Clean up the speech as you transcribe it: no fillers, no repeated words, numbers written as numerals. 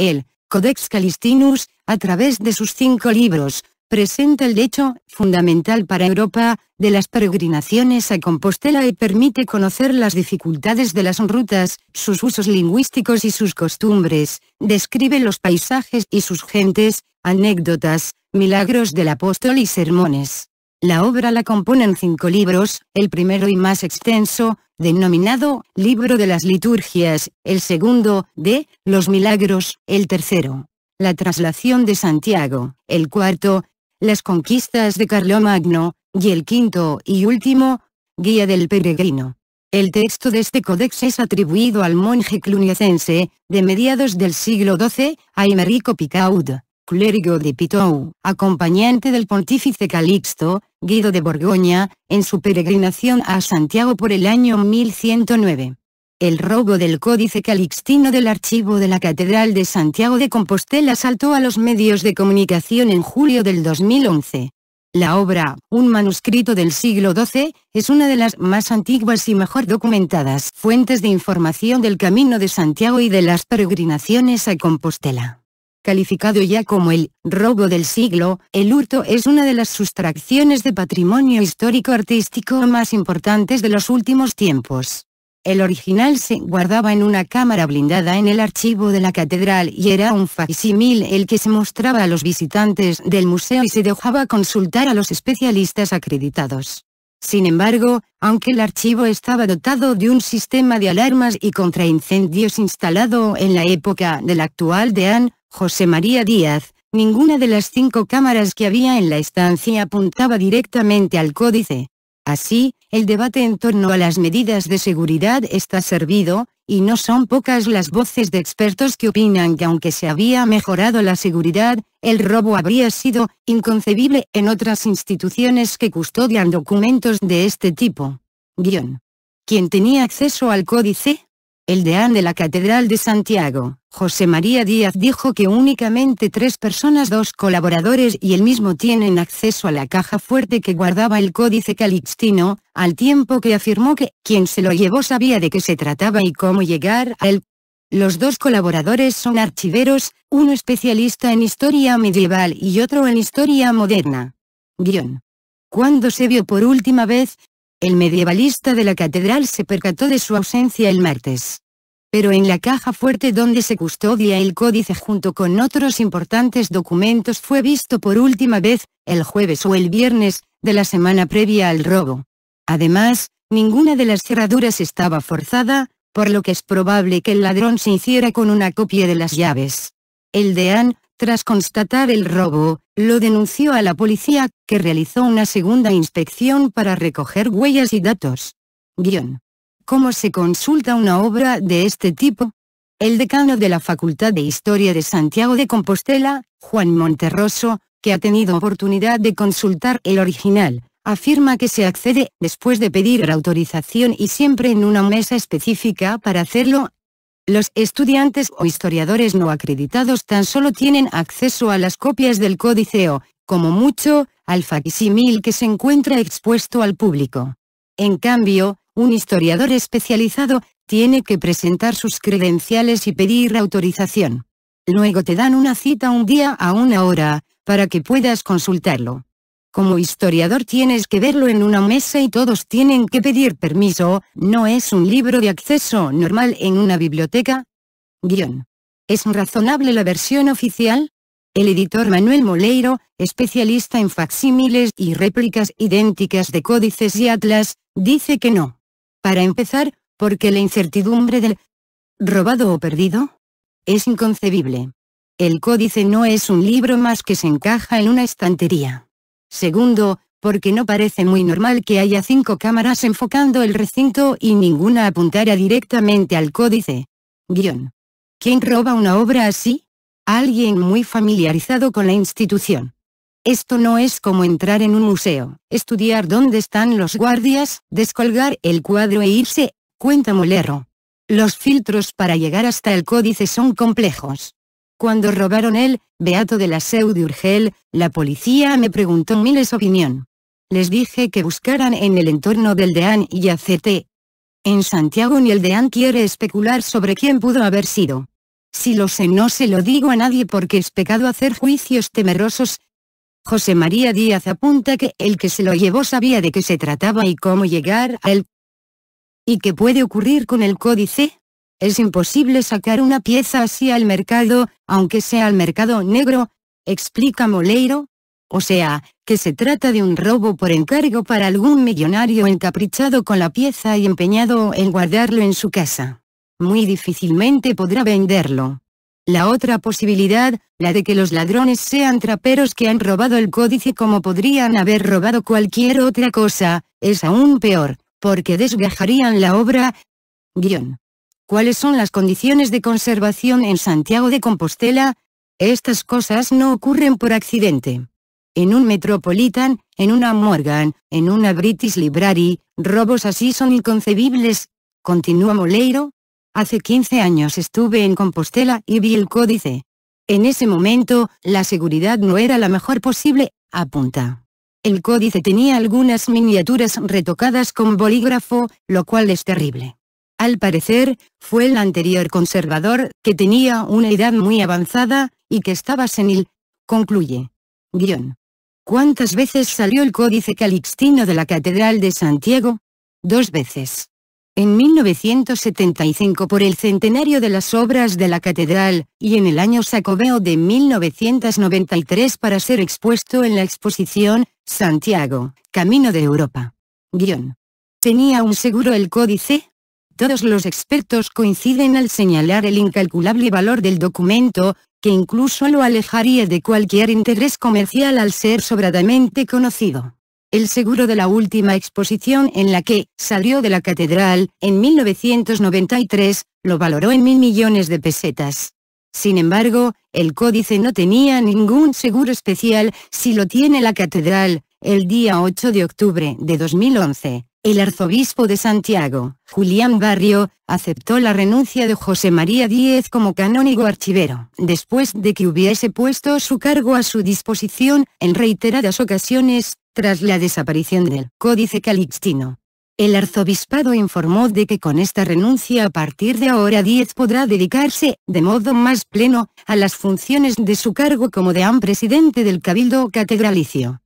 El Codex Calistinus, a través de sus 5 libros, presenta el hecho fundamental para Europa de las peregrinaciones a Compostela y permite conocer las dificultades de las rutas, sus usos lingüísticos y sus costumbres, describe los paisajes y sus gentes, anécdotas, milagros del apóstol y sermones. La obra la componen 5 libros, el primero y más extenso, denominado Libro de las Liturgias, el segundo, de los Milagros, el tercero, la traslación de Santiago, el cuarto, las conquistas de Carlomagno, y el quinto y último, Guía del Peregrino. El texto de este códex es atribuido al monje cluniacense, de mediados del siglo XII, a Aymerico Picaud, clérigo de Pitou, acompañante del pontífice Calixto, Guido de Borgoña, en su peregrinación a Santiago por el año 1109. El robo del Códice Calixtino del archivo de la Catedral de Santiago de Compostela saltó a los medios de comunicación en julio del 2011. La obra, un manuscrito del siglo XII, es una de las más antiguas y mejor documentadas fuentes de información del Camino de Santiago y de las peregrinaciones a Compostela. Calificado ya como el robo del siglo, el hurto es una de las sustracciones de patrimonio histórico-artístico más importantes de los últimos tiempos. El original se guardaba en una cámara blindada en el archivo de la catedral y era un facsímil el que se mostraba a los visitantes del museo y se dejaba consultar a los especialistas acreditados. Sin embargo, aunque el archivo estaba dotado de un sistema de alarmas y contraincendios instalado en la época del actual deán, José María Díaz, ninguna de las 5 cámaras que había en la estancia apuntaba directamente al códice. Así, el debate en torno a las medidas de seguridad está servido, y no son pocas las voces de expertos que opinan que aunque se había mejorado la seguridad, el robo habría sido inconcebible en otras instituciones que custodian documentos de este tipo. ¿Quién tenía acceso al códice? El deán de la Catedral de Santiago, José María Díaz, dijo que únicamente 3 personas, 2 colaboradores y él mismo tienen acceso a la caja fuerte que guardaba el Códice Calixtino, al tiempo que afirmó que quien se lo llevó sabía de qué se trataba y cómo llegar a él. Los 2 colaboradores son archiveros, uno especialista en historia medieval y otro en historia moderna. ¿Cuándo se vio por última vez? El medievalista de la catedral se percató de su ausencia el martes. Pero en la caja fuerte donde se custodia el códice junto con otros importantes documentos fue visto por última vez, el jueves o el viernes, de la semana previa al robo. Además, ninguna de las cerraduras estaba forzada, por lo que es probable que el ladrón se hiciera con una copia de las llaves. El deán, tras constatar el robo, lo denunció a la policía, que realizó una segunda inspección para recoger huellas y datos. ¿Cómo se consulta una obra de este tipo? El decano de la Facultad de Historia de Santiago de Compostela, Juan Monterroso, que ha tenido oportunidad de consultar el original, afirma que se accede después de pedir autorización y siempre en una mesa específica para hacerlo. Los estudiantes o historiadores no acreditados tan solo tienen acceso a las copias del códice o, como mucho, al facsímil que se encuentra expuesto al público. En cambio, un historiador especializado tiene que presentar sus credenciales y pedir autorización. Luego te dan una cita un día a una hora, para que puedas consultarlo. Como historiador tienes que verlo en una mesa y todos tienen que pedir permiso, ¿no es un libro de acceso normal en una biblioteca? ¿Es razonable la versión oficial? El editor Manuel Moleiro, especialista en facsímiles y réplicas idénticas de códices y atlas, dice que no. Para empezar, porque la incertidumbre del robado o perdido es inconcebible. El códice no es un libro más que se encaja en una estantería. Segundo, porque no parece muy normal que haya 5 cámaras enfocando el recinto y ninguna apuntara directamente al códice. ¿Quién roba una obra así? Alguien muy familiarizado con la institución. Esto no es como entrar en un museo, estudiar dónde están los guardias, descolgar el cuadro e irse, cuenta Molero. Los filtros para llegar hasta el códice son complejos. Cuando robaron el Beato de la Seu de Urgel, la policía me preguntó miles opinión. Les dije que buscaran en el entorno del deán y acerté. En Santiago ni el deán quiere especular sobre quién pudo haber sido. Si lo sé, no se lo digo a nadie porque es pecado hacer juicios temerosos. José María Díaz apunta que el que se lo llevó sabía de qué se trataba y cómo llegar a él. ¿Y qué puede ocurrir con el códice? Es imposible sacar una pieza así al mercado, aunque sea al mercado negro, explica Moleiro. O sea, que se trata de un robo por encargo para algún millonario encaprichado con la pieza y empeñado en guardarlo en su casa. Muy difícilmente podrá venderlo. La otra posibilidad, la de que los ladrones sean traperos que han robado el códice como podrían haber robado cualquier otra cosa, es aún peor, porque desgajarían la obra. Guión. ¿Cuáles son las condiciones de conservación en Santiago de Compostela? Estas cosas no ocurren por accidente. En un Metropolitan, en una Morgan, en una British Library, robos así son inconcebibles, continúa Moleiro. Hace 15 años estuve en Compostela y vi el códice. En ese momento, la seguridad no era la mejor posible, apunta. El códice tenía algunas miniaturas retocadas con bolígrafo, lo cual es terrible. Al parecer, fue el anterior conservador, que tenía una edad muy avanzada, y que estaba senil, concluye. Guión. ¿Cuántas veces salió el códice calixtino de la Catedral de Santiago? 2 veces. En 1975 por el centenario de las obras de la catedral, y en el año Jacobeo de 1993 para ser expuesto en la exposición, Santiago, Camino de Europa. Guión. ¿Tenía un seguro el códice? Todos los expertos coinciden al señalar el incalculable valor del documento, que incluso lo alejaría de cualquier interés comercial al ser sobradamente conocido. El seguro de la última exposición en la que salió de la catedral, en 1993, lo valoró en 1.000 millones de pesetas. Sin embargo, el códice no tenía ningún seguro especial, si lo tiene la catedral. El día 8 de octubre de 2011, el arzobispo de Santiago, Julián Barrio, aceptó la renuncia de José María Díez como canónigo archivero, después de que hubiese puesto su cargo a su disposición, en reiteradas ocasiones, tras la desaparición del Códice Calixtino. El arzobispado informó de que con esta renuncia a partir de ahora Díez podrá dedicarse, de modo más pleno, a las funciones de su cargo como deán presidente del Cabildo Catedralicio.